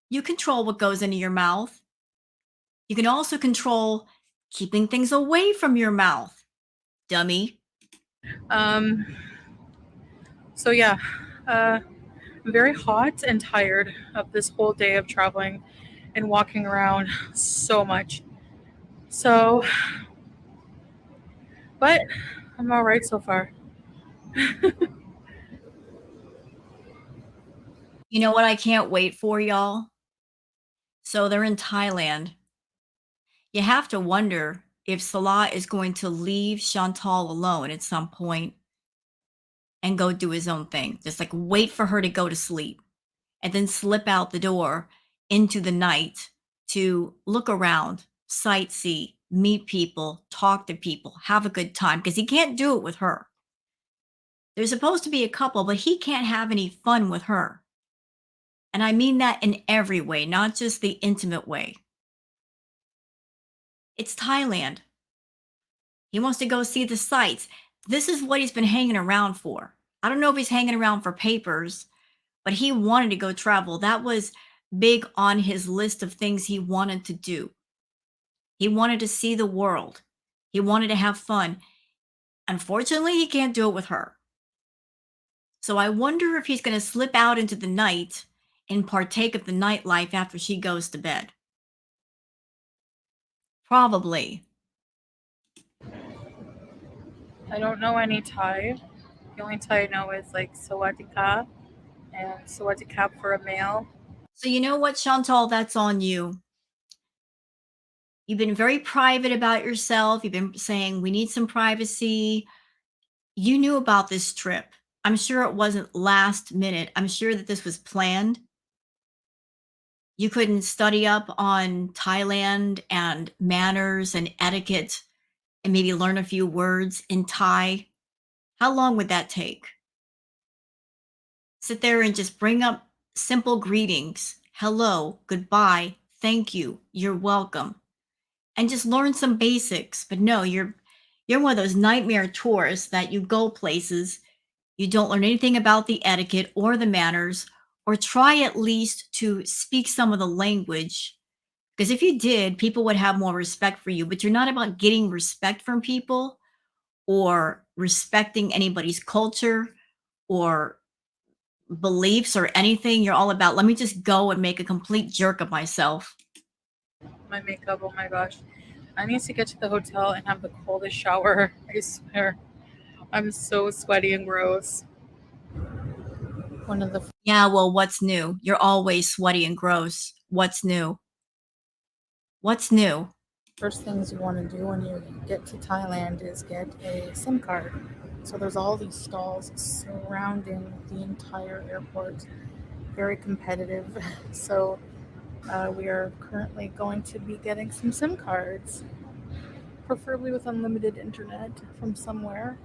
You control what goes into your mouth. You can also control keeping things away from your mouth, dummy. So yeah, I'm very hot and tired of this whole day of traveling and walking around so much. So, but I'm all right so far. You know what I can't wait for, y'all? So they're in Thailand. You have to wonder if Salah is going to leave Chantal alone at some point and go do his own thing. Just like wait for her to go to sleep and then slip out the door into the night to look around, sightsee, meet people, talk to people, have a good time, because he can't do it with her. They're supposed to be a couple, but he can't have any fun with her. And I mean that in every way, not just the intimate way. It's Thailand. He wants to go see the sights. This is what he's been hanging around for. I don't know if he's hanging around for papers, but he wanted to go travel. That was big on his list of things he wanted to do. He wanted to see the world. He wanted to have fun. Unfortunately, he can't do it with her. So I wonder if he's going to slip out into the night and partake of the nightlife after she goes to bed. Probably. I don't know any Thai. The only Thai I know is like Sawadika and Sawadikap for a male. So you know what, Chantal? That's on you. You've been very private about yourself. You've been saying we need some privacy. You knew about this trip. I'm sure it wasn't last minute. I'm sure that this was planned. You couldn't study up on Thailand and manners and etiquette and maybe learn a few words in Thai. How long would that take? Sit there and just bring up simple greetings. Hello, goodbye, thank you, you're welcome. And just learn some basics. But no, you're one of those nightmare tourists that you go places, you don't learn anything about the etiquette or the manners, or try at least to speak some of the language. Because if you did, people would have more respect for you. But you're not about getting respect from people or respecting anybody's culture or beliefs or anything. You're all about, let me just go and make a complete jerk of myself. My makeup, oh my gosh. I need to get to the hotel and have the coldest shower. I swear. I'm so sweaty and gross. One of the Yeah, well, what's new? You're always sweaty and gross. What's new? What's new? first things you want to do when you get to Thailand is get a SIM card. So there's all these stalls surrounding the entire airport. Very competitive. So we are currently going to be getting some SIM cards, preferably with unlimited internet from somewhere.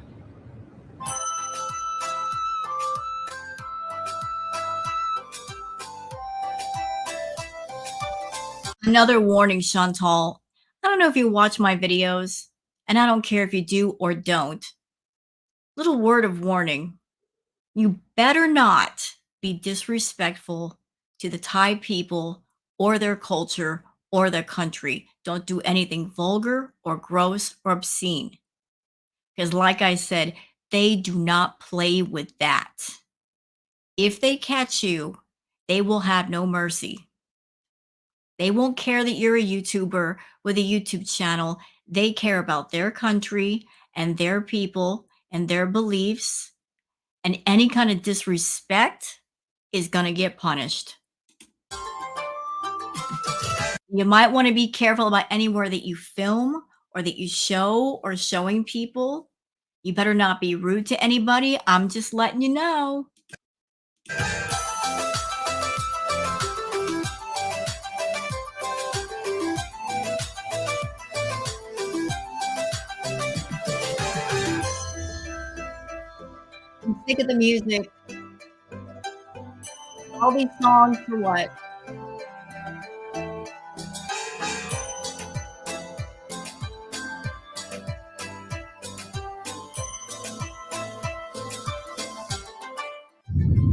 Another warning, Chantal. I don't know if you watch my videos, and I don't care if you do or don't. Little word of warning. You better not be disrespectful to the Thai people or their culture or their country. Don't do anything vulgar or gross or obscene. Because like I said, they do not play with that. If they catch you, they will have no mercy. They won't care that you're a YouTuber with a YouTube channel. They care about their country and their people and their beliefs. And any kind of disrespect is going to get punished. You might want to be careful about anywhere that you film or that you show or showing people. You better not be rude to anybody. I'm just letting you know. I'm sick of the music. All these songs for what?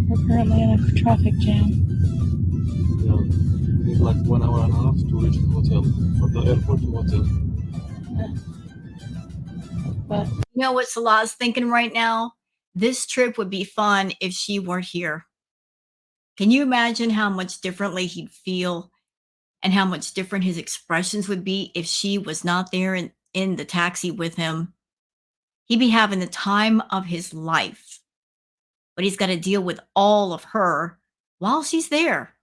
We're currently in a traffic jam. Yeah. We need like 1 hour and a half to reach the hotel. From the airport to hotel. But You know what Salah's thinking right now? This trip would be fun if she weren't here. Can you imagine how much differently he'd feel and how much different his expressions would be if she was not there in the taxi with him? He'd be having the time of his life. But he's got to deal with all of her while she's there.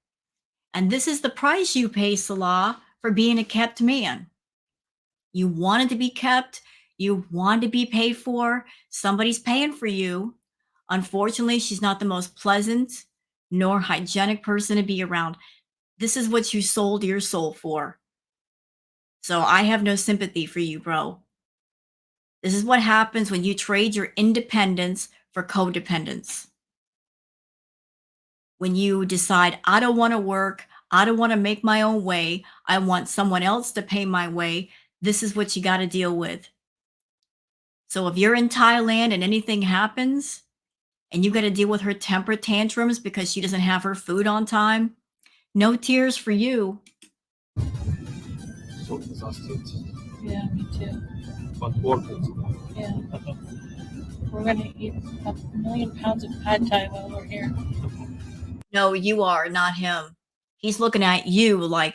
And this is the price you pay, Salah, for being a kept man. You wanted to be kept. You wanted to be paid for. Somebody's paying for you. Unfortunately, she's not the most pleasant nor hygienic person to be around. This is what you sold your soul for. So I have no sympathy for you, bro. This is what happens when you trade your independence for codependence. When you decide, I don't want to work, I don't want to make my own way, I want someone else to pay my way, this is what you got to deal with. So if you're in Thailand and anything happens, and you got to deal with her temper tantrums because she doesn't have her food on time, no tears for you. So exhausted. yeah, me too. But worth it. Yeah. We're gonna eat a million pounds of pad thai while we're here. No, you are, not him. He's looking at you like,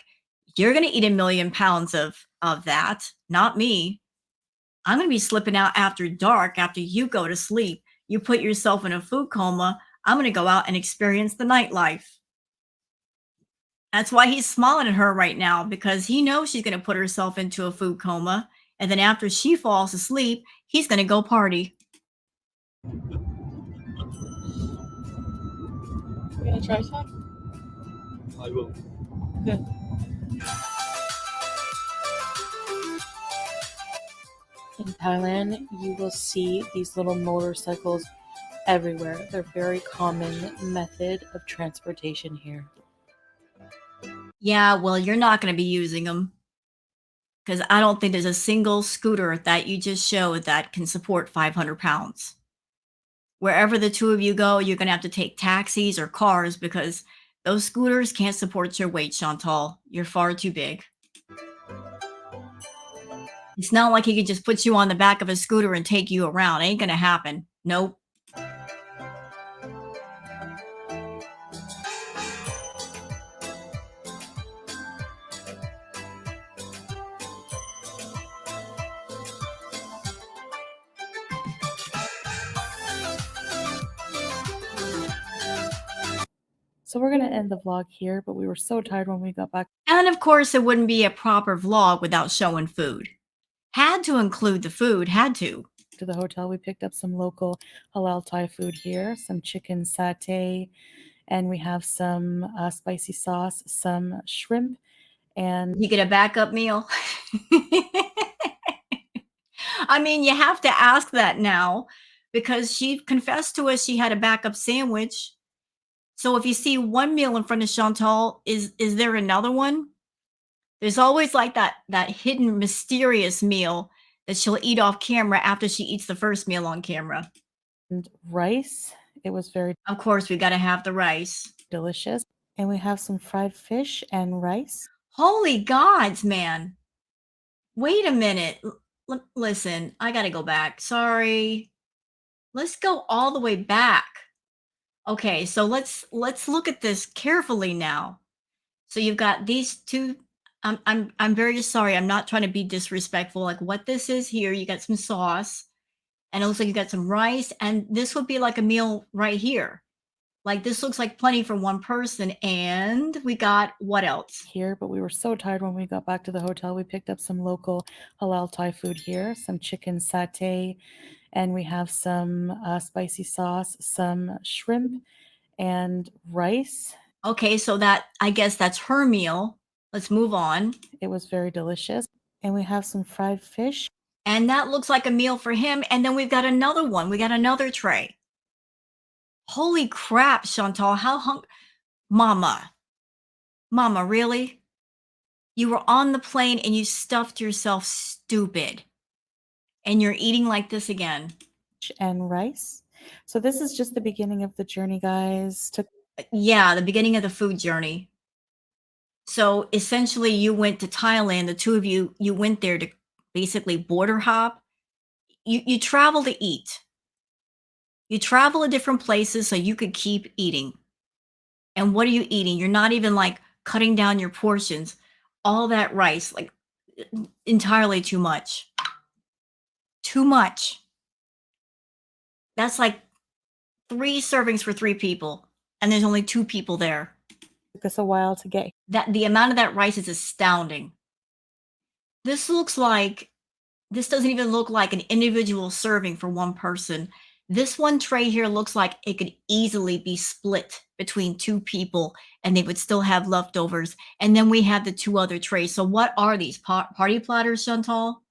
you're going to eat 1,000,000 pounds of that, not me. I'm going to be slipping out after dark, after you go to sleep. You put yourself in a food coma. I'm going to go out and experience the nightlife. That's why he's smiling at her right now, because he knows she's going to put herself into a food coma. And then after she falls asleep, he's going to go party. You gonna try some? I will. Good. In Thailand, you will see these little motorcycles everywhere. They're a very common method of transportation here. Yeah, well, you're not going to be using them because I don't think there's a single scooter that you just showed that can support 500 pounds. Wherever the two of you go, you're going to have to take taxis or cars because those scooters can't support your weight, Chantal. You're far too big. It's not like he could just put you on the back of a scooter and take you around. Ain't going to happen. Nope. So we're going to end the vlog here, but we were so tired when we got back And of course, it wouldn't be a proper vlog without showing food. Had to include the food, had to. to the hotel. We picked up some local halal Thai food here, some chicken satay, and we have some spicy sauce, some shrimp, and You get a backup meal. I mean, you have to ask that now because she confessed to us she had a backup sandwich. So if you see one meal in front of Chantal, is there another one? There's always like that hidden mysterious meal that she'll eat off camera after she eats the first meal on camera. rice. It was very Of course, we got to have the rice. delicious. And we have some fried fish and rice. Holy gods, man. Wait a minute. Listen, I got to go back. Sorry. Let's go all the way back. Okay, so let's look at this carefully now. So you've got these two. I'm very sorry. I'm not trying to be disrespectful. Like what this is here, you got some sauce, and it looks like you got some rice, and this would be like a meal right here. Like this looks like plenty for one person, and we got what else? Here, but we were so tired when we got back to the hotel. We picked up some local halal Thai food here, some chicken satay, and we have some spicy sauce, some shrimp, and rice. Okay, so that I guess that's her meal. Let's move on. It was very delicious. And we have some fried fish. And that looks like a meal for him. And then we've got another one. We got another tray. Holy crap, Chantal, how Mama, really? You were on the plane and you stuffed yourself stupid. And you're eating like this again. And rice. So this is just the beginning of the journey, guys. Yeah, the beginning of the food journey. So essentially you went to Thailand, the two of you went there to basically border hop. You travel to eat. You travel to different places so you could keep eating. And what are you eating? You're not even like cutting down your portions. All that rice, like entirely too much. Too much. That's like 3 servings for 3 people. And there's only 2 people there. Took us a while to get. That the amount of that rice is astounding. This doesn't even look like an individual serving for one person. This one tray here looks like it could easily be split between 2 people and they would still have leftovers. And then we have the 2 other trays. So what are these party platters, Chantal?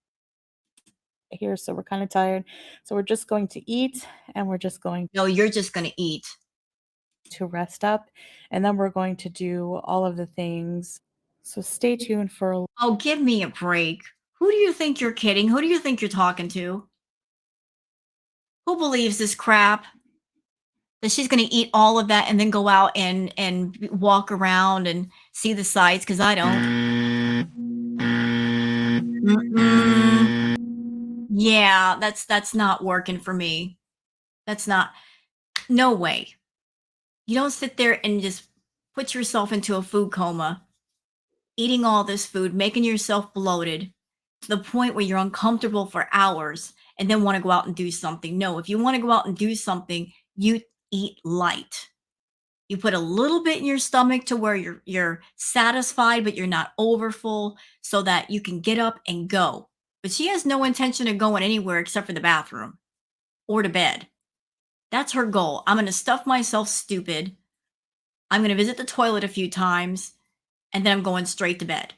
Here, so we're kind of tired. So we're just going to eat and we're just going No, you're just going to eat. to rest up. And then we're going to do all of the things. So stay tuned for a Oh, give me a break. Who do you think you're kidding? Who do you think you're talking to? Who believes this crap? That she's going to eat all of that and then go out and walk around and see the sights? Because I don't. Mm-mm. Yeah, that's not working for me. That's not. No way. You don't sit there and just put yourself into a food coma, eating all this food, making yourself bloated to the point where you're uncomfortable for hours and then want to go out and do something. No, if you want to go out and do something, you eat light. You put a little bit in your stomach to where you're satisfied, but you're not overfull so that you can get up and go. But she has no intention of going anywhere except for the bathroom or to bed. That's her goal. I'm going to stuff myself stupid. I'm going to visit the toilet a few times, and then I'm going straight to bed.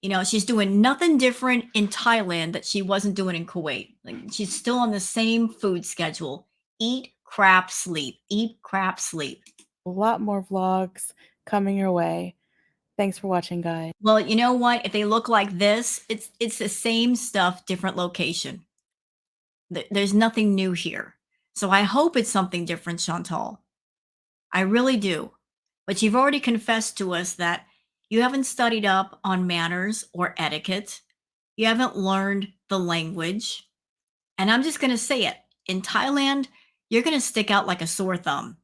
You know, she's doing nothing different in Thailand that she wasn't doing in Kuwait. Like, she's still on the same food schedule. Eat, crap, sleep. Eat, crap, sleep. A lot more vlogs coming your way. Thanks for watching, guys. Well, you know what? If they look like this, it's the same stuff, different location. There's nothing new here. So I hope it's something different, Chantal. I really do. But you've already confessed to us that you haven't studied up on manners or etiquette. You haven't learned the language. And I'm just going to say it. In Thailand, you're going to stick out like a sore thumb.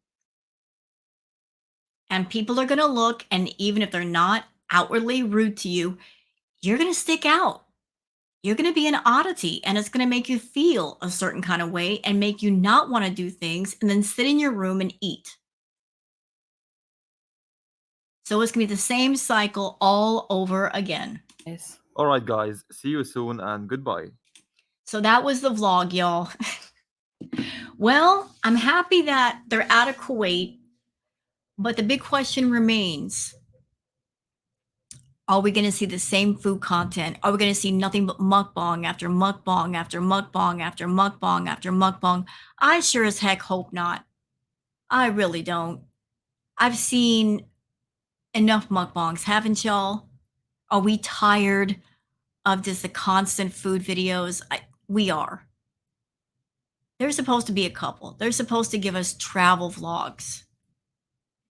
And people are going to look, and even if they're not outwardly rude to you, you're going to stick out. You're going to be an oddity, and it's going to make you feel a certain kind of way and make you not want to do things and then sit in your room and eat. So it's going to be the same cycle all over again. Guys. Alright, guys, see you soon and goodbye. So that was the vlog, y'all. Well, I'm happy that they're out of Kuwait, but the big question remains. Are we going to see the same food content? Are we going to see nothing but mukbang after mukbang after mukbang after mukbang after mukbang? I sure as heck hope not. I really don't. I've seen enough mukbangs, haven't y'all? Are we tired of just the constant food videos? We are. They're supposed to be a couple. They're supposed to give us travel vlogs.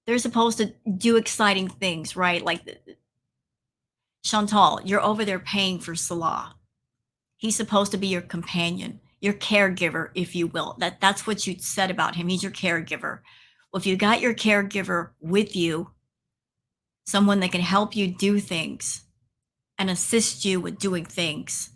They're supposed to do exciting things, right? Like Chantal, you're over there paying for Salah. He's supposed to be your companion, your caregiver, if you will. That's what you said about him. He's your caregiver. Well, if you got your caregiver with you, someone that can help you do things and assist you with doing things,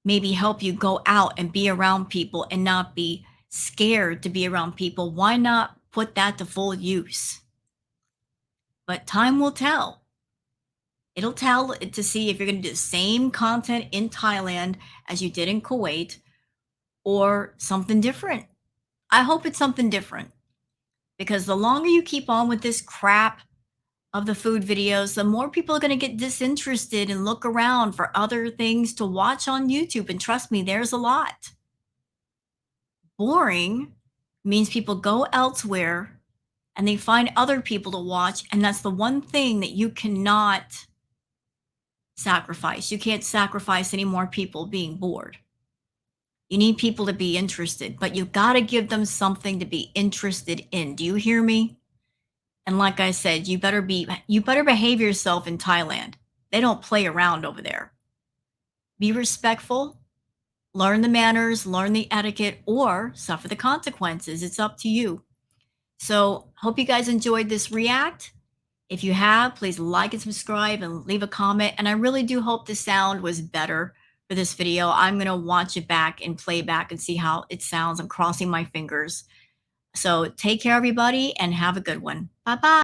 maybe help you go out and be around people and not be scared to be around people, why not put that to full use? But time will tell. It'll tell to see if you're going to do the same content in Thailand as you did in Kuwait or something different. I hope it's something different, because the longer you keep on with this crap of the food videos, the more people are going to get disinterested and look around for other things to watch on YouTube. And trust me, there's a lot. Boring means people go elsewhere and they find other people to watch. And that's the one thing that you cannot sacrifice. You can't sacrifice any more people being bored. You need people to be interested, but you got to give them something to be interested in. Do you hear me? And like I said, you better behave yourself in Thailand. They don't play around over there. Be respectful, learn the manners, learn the etiquette, or suffer the consequences. It's up to you. So hope you guys enjoyed this react. If you have, please like and subscribe and leave a comment. And I really do hope the sound was better for this video. I'm going to watch it back and play back and see how it sounds. I'm crossing my fingers. So take care, everybody, and have a good one. Bye-bye.